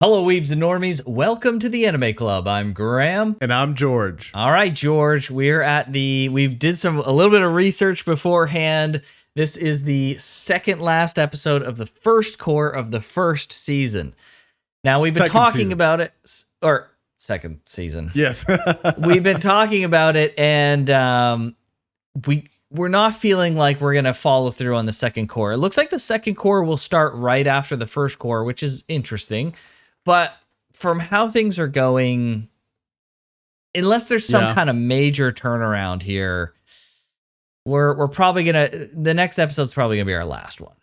Hello, weebs and normies. Welcome to the Anime Club. I'm Graham. And I'm George. All right, George. We did a little bit of research beforehand. This is the second last episode of the first core of the first season. Now, we've been talking about it, or second season. Yes. We've been talking about it, and we're not feeling like we're going to follow through on the second core. It looks like the second core will start right after the first core, which is interesting. But from how things are going, unless there's some kind of major turnaround here, we're probably the next episode's probably gonna be our last one.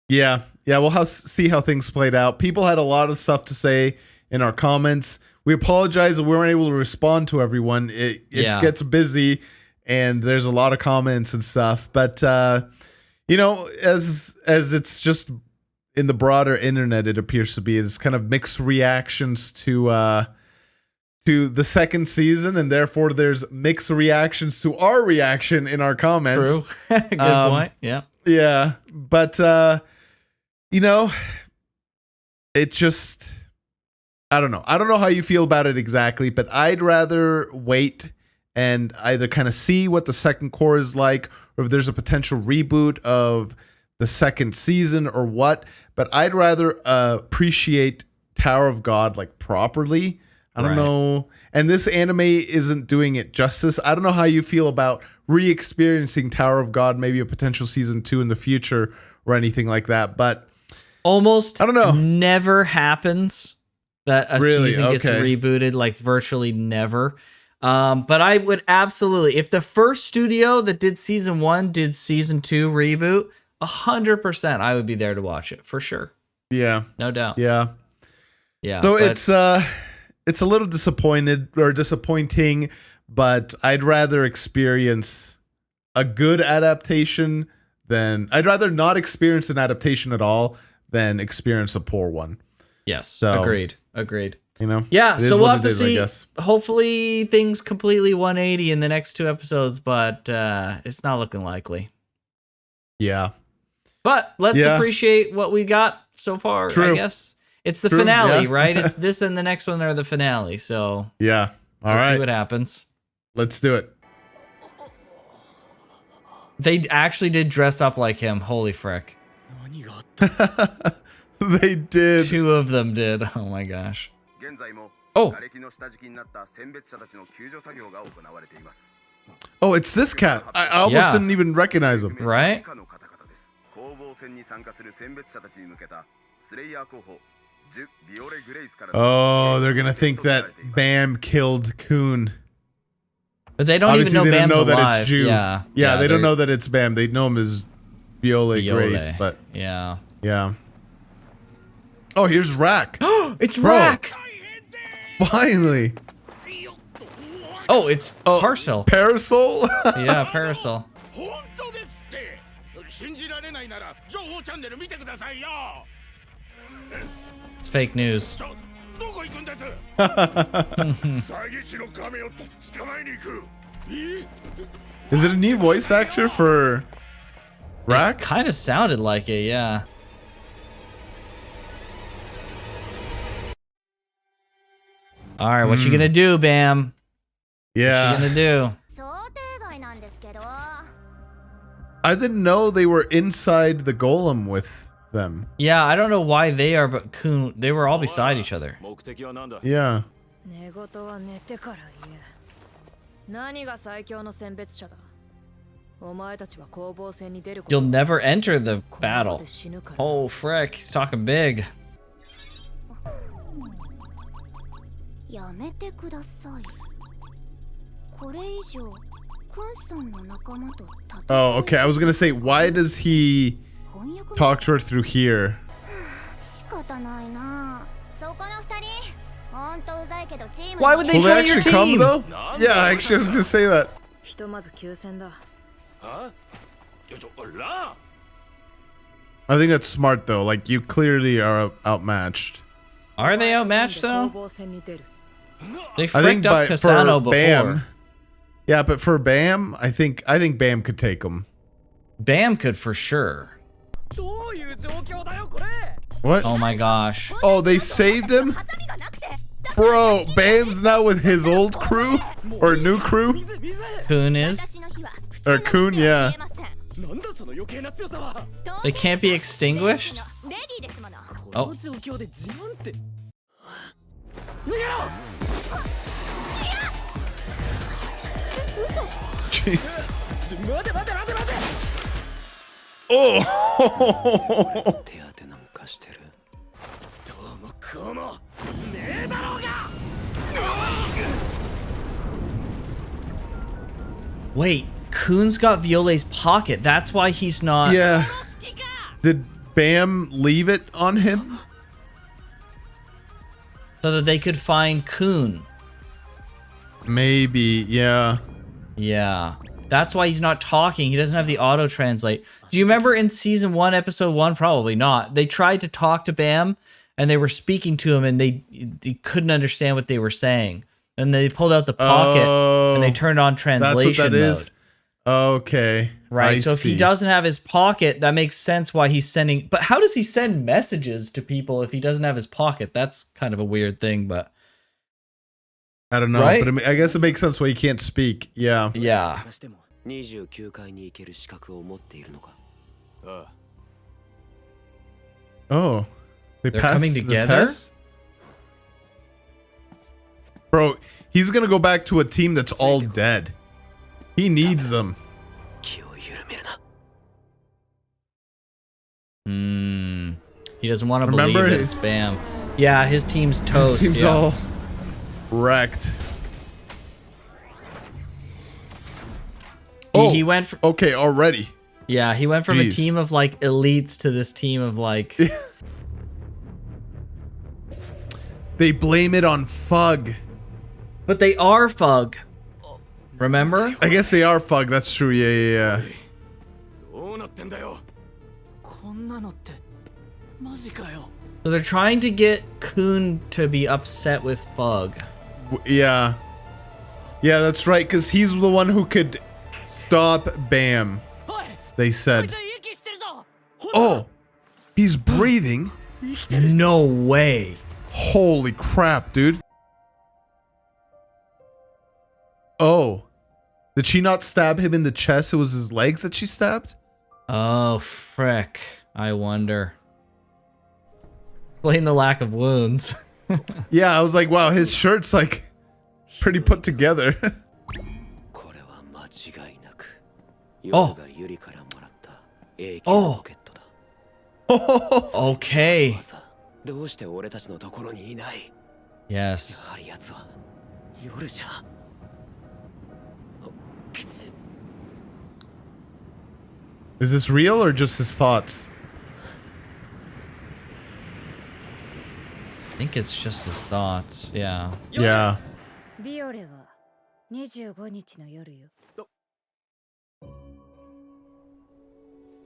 Yeah. We'll see how things played out. People had a lot of stuff to say in our comments. We apologize that we weren't able to respond to everyone. It gets busy and there's a lot of comments and stuff. But as it's just in the broader internet, it appears to be is kind of mixed reactions to the second season, and therefore there's mixed reactions to our reaction in our comments. True. Good point. Yeah. But it just, I don't know how you feel about it exactly, but I'd rather wait and either kind of see what the second core is like, or if there's a potential reboot of the second season or what. But I'd rather appreciate Tower of God like properly. I don't know. And this anime isn't doing it justice. I don't know how you feel about re-experiencing Tower of God, maybe a potential season 2 in the future or anything like that. But almost, I don't know, never happens that a season gets rebooted, like virtually never. But I would absolutely, if the first studio that did season 1 did season 2 reboot, 100% I would be there to watch it for sure. Yeah. No doubt. Yeah. So it's a little disappointing, but I'd rather experience a good adaptation I'd rather not experience an adaptation at all than experience a poor one. Yes. So, agreed. Yeah. So we'll have to see. Hopefully things completely 180 in the next 2 episodes, but it's not looking likely. Yeah. But let's appreciate what we got so far. True. I guess it's the finale, right? It's this and the next one are the finale. So yeah, let's see what happens. Let's do it. They actually did dress up like him. Holy frick! They did. 2 of them did. Oh my gosh. Oh, it's this cat. I almost didn't even recognize him. Right? Oh, they're gonna think that Bam killed Kun. But they don't Obviously, even know Bam's that alive. it's Ju. Yeah, they don't know that it's Bam. They know him as Viola Grace, but yeah. Oh, here's Rack. It's Rack. Finally. Oh, it's Parcel. Parasol? Yeah, Parasol. It's fake news. Is it a new voice actor for Rack? It kind of sounded like it, yeah. All right, what you gonna do, Bam? Yeah. What you gonna do? I didn't know they were inside the golem with them. Yeah, I don't know why they are, but Kun, they were all beside each other. Yeah. You'll never enter the battle. Oh, frick, he's talking big. Oh, okay. I was gonna say, why does he talk to her through here? Why would they Will join they your actually team? come though? Yeah, actually, I was gonna say that. I think that's smart though. Like, you clearly are outmatched. Are they outmatched though? They I fricked think up Kasano for before. Bam. Yeah, but for Bam, I think Bam could take him. Bam could for sure. What? Oh my gosh. Oh, they saved him? Bro, Bam's now with his old crew? Or new crew? Kun is? Or Kun, yeah. They can't be extinguished? Oh. Oh! Wait, Kun's got Violet's pocket. That's why he's not... Yeah. Did Bam leave it on him? So that they could find Kun. Maybe, yeah. Yeah. That's why he's not talking. He doesn't have the auto-translate. Do you remember in season 1, episode 1? Probably not. They tried to talk to Bam, and they were speaking to him, and they couldn't understand what they were saying. And they pulled out the pocket, and they turned on translation mode. Is? Okay. Right. So if he doesn't have his pocket, that makes sense why he's sending... But how does he send messages to people if he doesn't have his pocket? That's kind of a weird thing, but... I don't know, right? but I guess it makes sense why he can't speak. Yeah. Yeah. Oh. They're coming together? Bro, he's gonna go back to a team that's all dead. He needs them. He doesn't want to believe that it's Bam. Yeah, his team's toast. His team's all wrecked. He went from... Okay, already. Yeah, he went from a team of, like, elites to this team of, like... They blame it on Fug. But they are Fug. Remember? I guess they are Fug. That's true. Yeah. So they're trying to get Kun to be upset with Fug. Yeah. Yeah, that's right, because he's the one who could stop Bam, they said. Oh, he's breathing? No way. Holy crap, dude. Oh. Did she not stab him in the chest? It was his legs that she stabbed? Oh, frick. I wonder. Explain the lack of wounds. Yeah, I was like, wow, his shirt's like pretty put together. Oh. Oh. Okay. Yes. Is this real or just his thoughts? I think it's just his thoughts. Yeah. Yeah.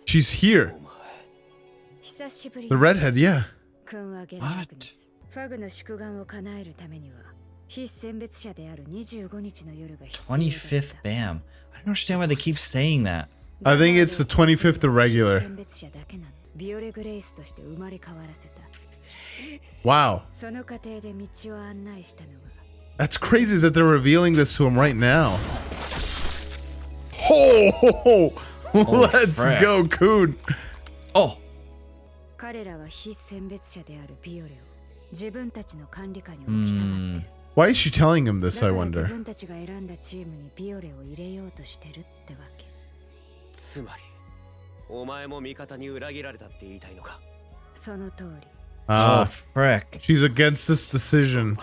She's here. The redhead, yeah. What? 25th Bam. I don't understand why they keep saying that. I think it's the 25th irregular. Wow. That's crazy that they're revealing this to him right now. Oh, let's go, Kun. Oh. Why is she telling him this, I wonder? Oh, frick. She's against this decision.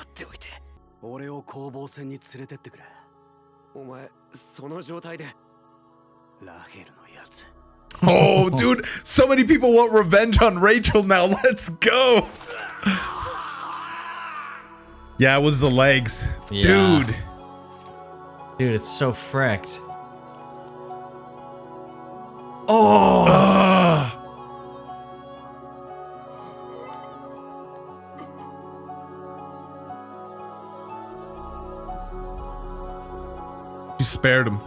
Oh, dude, so many people want revenge on Rachel now. Let's go. Yeah, it was the legs. Yeah. Dude. Dude, it's so fricked. Oh. She spared him.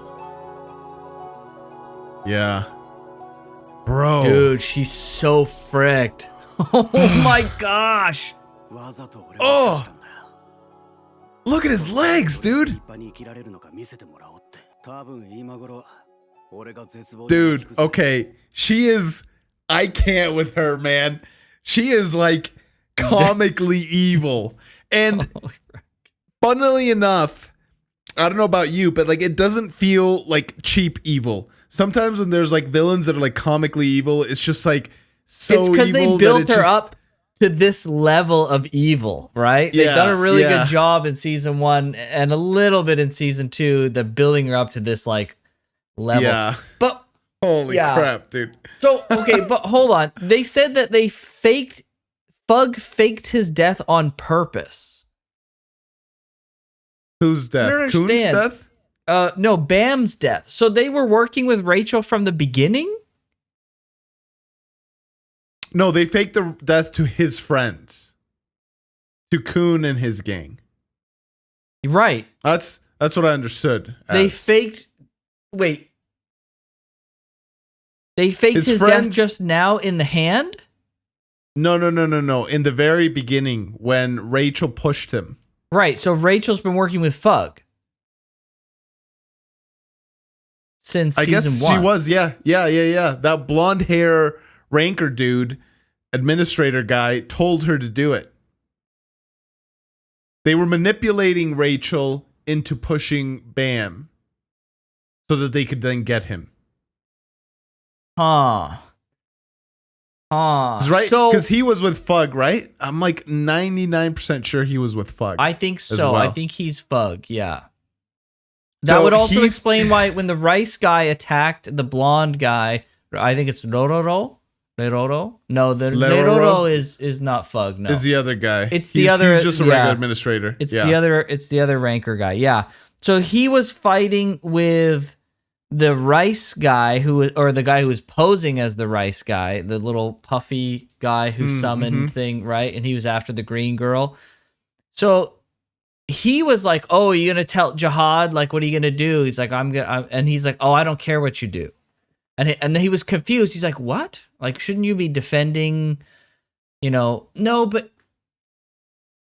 Yeah. Bro. Dude, she's so fricked. Oh my gosh. Oh, look at his legs, dude. Dude, okay. She is, I can't with her, man. She is like comically evil. And funnily enough, I don't know about you, but like it doesn't feel like cheap evil. Sometimes when there's like villains that are like comically evil, it's just like so it's because they evil built that her up to this level of evil, right? They've done a really good job in season 1 and a little bit in season 2, the building her up to this like level. Yeah. But holy crap, dude. So, okay, but hold on. They said that Fug faked his death on purpose. Whose death? Coon's death? No, Bam's death. So they were working with Rachel from the beginning? No, they faked the death to his friends. To Coon and his gang. Right. That's what I understood. They faked his death just now in the hand? No. In the very beginning when Rachel pushed him. Right. So Rachel's been working with Fug since season 1. I guess she was, yeah. That blonde hair ranker dude, administrator guy, told her to do it. They were manipulating Rachel into pushing Bam so that they could then get him. Right? Because he was with Fug, right? I'm like 99% sure he was with Fug. I think so. Well. I think he's Fug, yeah. That would also explain why when the rice guy attacked the blonde guy, I think it's Leroro? No, the Leroro is not Fug, no. Is the other guy. He's just a regular administrator. It's the other ranker guy, yeah. So he was fighting with the rice guy or the guy who was posing as the rice guy, the little puffy guy who summoned thing, right? And he was after the green girl. So he was like, "Oh, are you gonna tell Jihad? Like, what are you gonna do?" He's like, and he's like, "Oh, I don't care what you do." And then he was confused. He's like, "What? Like, shouldn't you be defending? No, but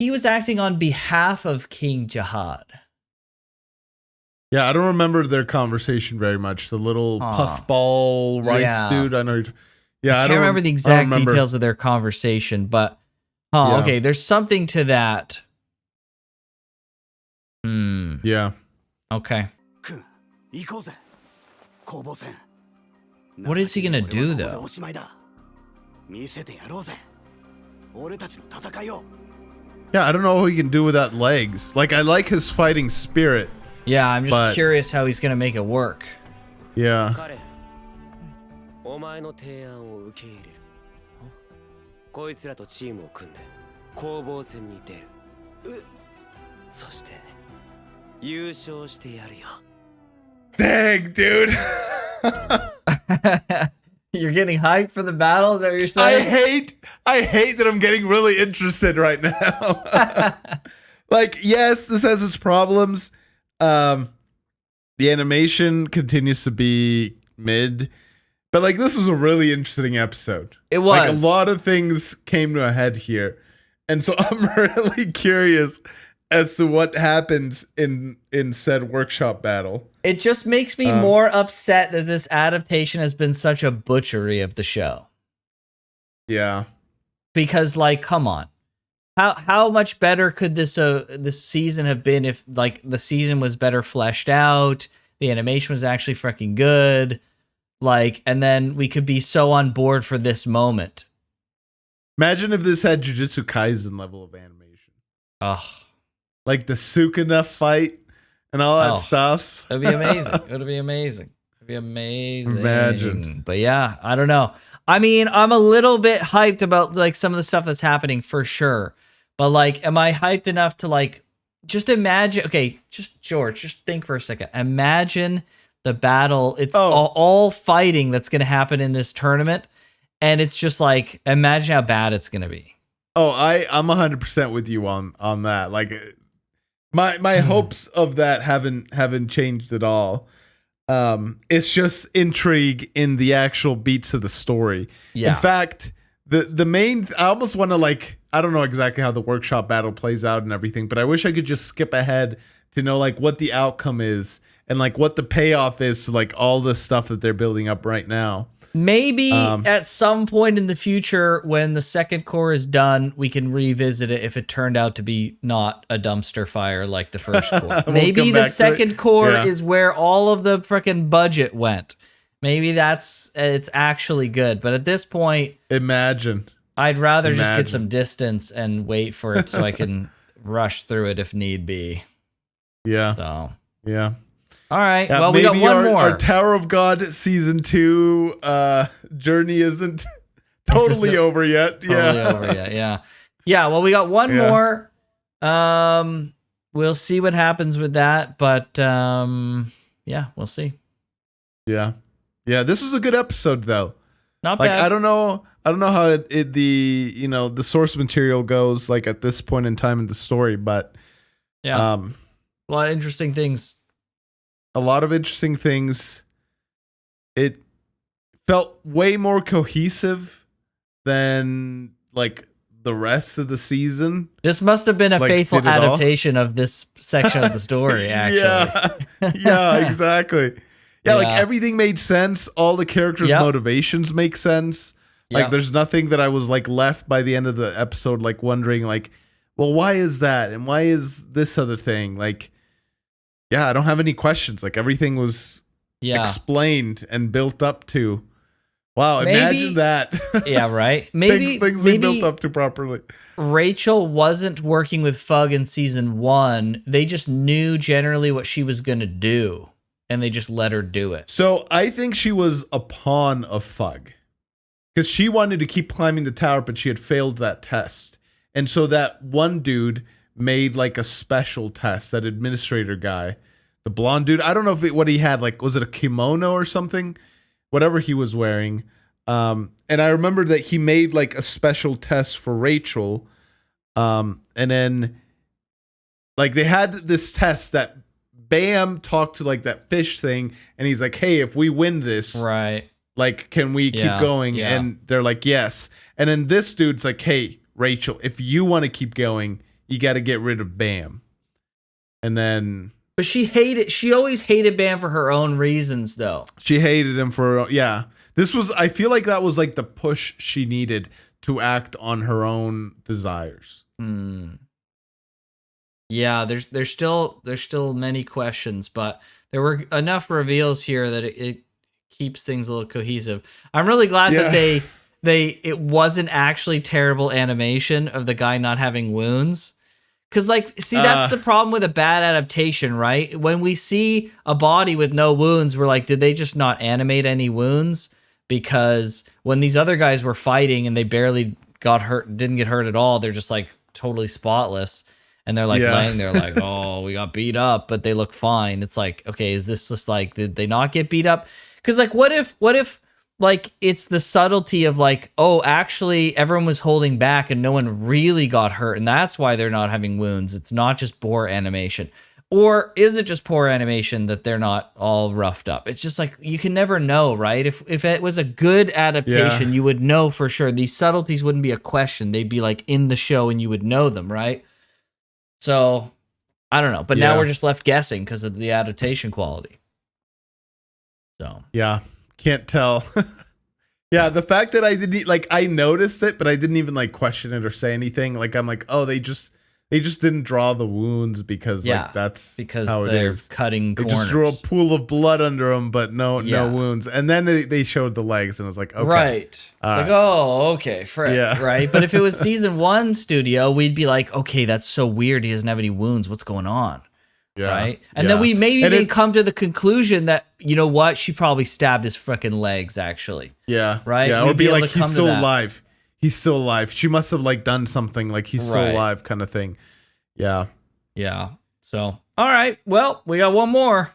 he was acting on behalf of King Jihad." Yeah, I don't remember their conversation very much. The little puffball rice dude. I know. I don't remember the exact details of their conversation, but okay, there's something to that. Yeah. Okay. What is he gonna do though? Yeah, I don't know what he can do without legs. Like, I like his fighting spirit. Yeah, I'm just curious how he's gonna make it work. Yeah. Dang, dude. You're getting hyped for the battle? Is that what you're saying? I hate that I'm getting really interested right now. Like, yes, this has its problems. The animation continues to be mid, but like this was a really interesting episode. It was. Like, a lot of things came to a head here, and so I'm really curious as to what happens in said workshop battle. It just makes me more upset that this adaptation has been such a butchery of the show. Yeah, because like, come on. How much better could this season have been if like the season was better fleshed out, the animation was actually freaking good, like, and then we could be so on board for this moment. Imagine if this had Jujutsu Kaisen level of animation. Oh, like the Sukuna fight and all that stuff. It'd be amazing. It'd be amazing. It'd be amazing. Imagine. But yeah, I don't know. I mean, I'm a little bit hyped about like some of the stuff that's happening for sure. But like, am I hyped enough to like, just imagine, okay, just George, just think for a second. Imagine the battle. It's all fighting that's going to happen in this tournament. And it's just like, imagine how bad it's going to be. Oh, I'm 100% with you on that. Like, my hopes of that haven't changed at all. It's just intrigue in the actual beats of the story. Yeah. In fact, the main, I almost want to like, I don't know exactly how the workshop battle plays out and everything, but I wish I could just skip ahead to know like what the outcome is and like what the payoff is to like all the stuff that they're building up right now. Maybe at some point in the future, when the second core is done, we can revisit it if it turned out to be not a dumpster fire like the first core. Maybe the second core is where all of the freaking budget went. Maybe it's actually good. But at this point, I'd rather just get some distance and wait for it so I can rush through it if need be. Yeah. So, yeah. All right. Well, we got one more. Our Tower of God season 2 journey isn't totally over yet. Totally over yet. Yeah. Yeah. Well, we got one more. We'll see what happens with that, but yeah, we'll see. Yeah. Yeah. This was a good episode, though. Not bad. I don't know how the source material goes like at this point in time in the story, but yeah, a lot of interesting things. It felt way more cohesive than like the rest of the season. This must have been a faithful adaptation of this section of the story, actually. Yeah, exactly. Yeah, like everything made sense. All the characters' motivations make sense. Like there's nothing that I was like left by the end of the episode like wondering like, well, why is that? And why is this other thing? Like, yeah, I don't have any questions. Like everything was explained and built up to. Wow, imagine that. Yeah, right. Maybe things we built up to properly. Rachel wasn't working with Fug in season 1. They just knew generally what she was going to do, and they just let her do it. So I think she was a pawn of Fug because she wanted to keep climbing the tower, but she had failed that test. And so that one dude made like a special test, that administrator guy, the blonde dude. I don't know what he had, like, was it a kimono or something? Whatever he was wearing. And I remember that he made like a special test for Rachel. And then like they had this test that Bam talked to like that fish thing. And he's like, hey, if we win this, right, like, can we keep going? Yeah. And they're like, yes. And then this dude's like, hey, Rachel, if you want to keep going, you got to get rid of Bam. And then... But she always hated Bam for her own reasons, though. She hated him for... Yeah. I feel like that was like the push she needed to act on her own desires. Yeah, there's still many questions, but there were enough reveals here that it keeps things a little cohesive. I'm really glad that it wasn't actually terrible animation of the guy not having wounds. Because, like, see, that's the problem with a bad adaptation, right? When we see a body with no wounds, we're like, did they just not animate any wounds? Because when these other guys were fighting and they barely got hurt, didn't get hurt at all, they're just, like, totally spotless. And they're, like, laying there like, oh, we got beat up, but they look fine. It's like, okay, is this just, like, did they not get beat up? Because, like, what if like, it's the subtlety of like, oh, actually everyone was holding back and no one really got hurt, and that's why they're not having wounds. It's not just poor animation. Or is it just poor animation that they're not all roughed up? It's just like, you can never know, right? If it was a good adaptation, you would know for sure. These subtleties wouldn't be a question. They'd be like in the show and you would know them, right? So, I don't know. But now we're just left guessing because of the adaptation quality. So. Yeah. Can't tell. Yeah, the fact that I didn't like, I noticed it, but I didn't even like question it or say anything. Like, I'm like, oh, they just didn't draw the wounds because like that's because how they're it is. Cutting corners. They just drew a pool of blood under them, but no wounds. And then they showed the legs, and I was like, okay, right. Like, oh, okay, right. But if it was season 1 studio, we'd be like, okay, that's so weird. He doesn't have any wounds. What's going on? Yeah, right. And then they come to the conclusion that, you know what, she probably stabbed his freaking legs, actually. Yeah. Right. Yeah. Or be like, he's still alive. He's still alive. She must have like done something like he's still alive kind of thing. Yeah. Yeah. So, all right. Well, we got one more.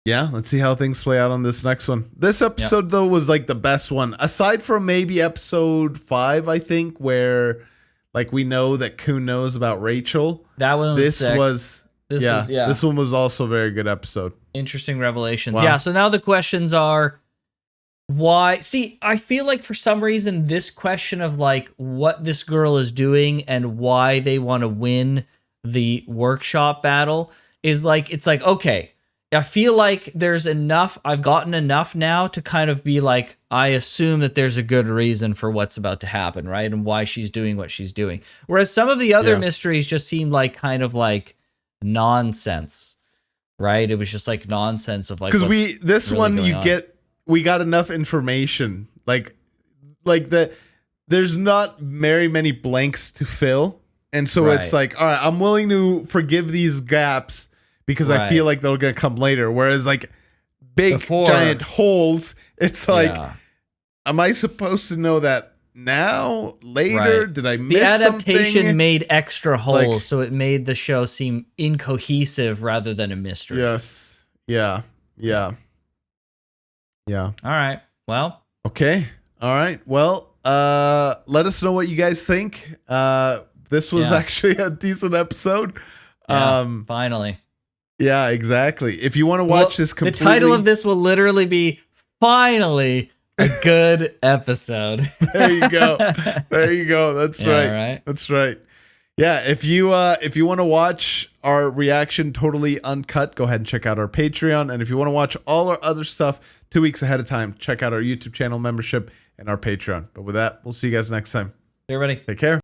Yeah. Let's see how things play out on this next one. This episode though was like the best one, aside from maybe episode 5, I think, where like we know that Kun knows about Rachel. That one was sick. This one was also a very good episode. Interesting revelations. Wow. Yeah, so now the questions are, why? See, I feel like for some reason this question of like what this girl is doing and why they want to win the workshop battle is like, it's like, okay, I feel like there's enough, I've gotten enough now to kind of be like, I assume that there's a good reason for what's about to happen, right? And why she's doing what she's doing. Whereas some of the other mysteries just seemed like kind of like nonsense, right? It was just like nonsense of like, because we got enough information, like there's not very many blanks to fill, and so it's like, all right, I'm willing to forgive these gaps because I feel like they're gonna come later. Whereas like big giant holes, it's like, am I supposed to know that now, later? Did I miss the adaptation something? Made extra holes, Like, so it made the show seem incohesive rather than a mystery. Yes. Yeah. All right. Well. Okay. All right. Well, let us know what you guys think. This was actually a decent episode. Finally. Yeah, exactly. If you want to watch this completely, the title of this will literally be "Finally a Good Episode." There you go. There you go. That's right. That's right. Yeah, if you want to watch our reaction totally uncut, go ahead and check out our Patreon. And if you want to watch all our other stuff 2 weeks ahead of time, check out our YouTube channel membership and our Patreon. But with that, we'll see you guys next time. Hey, everybody. Take care.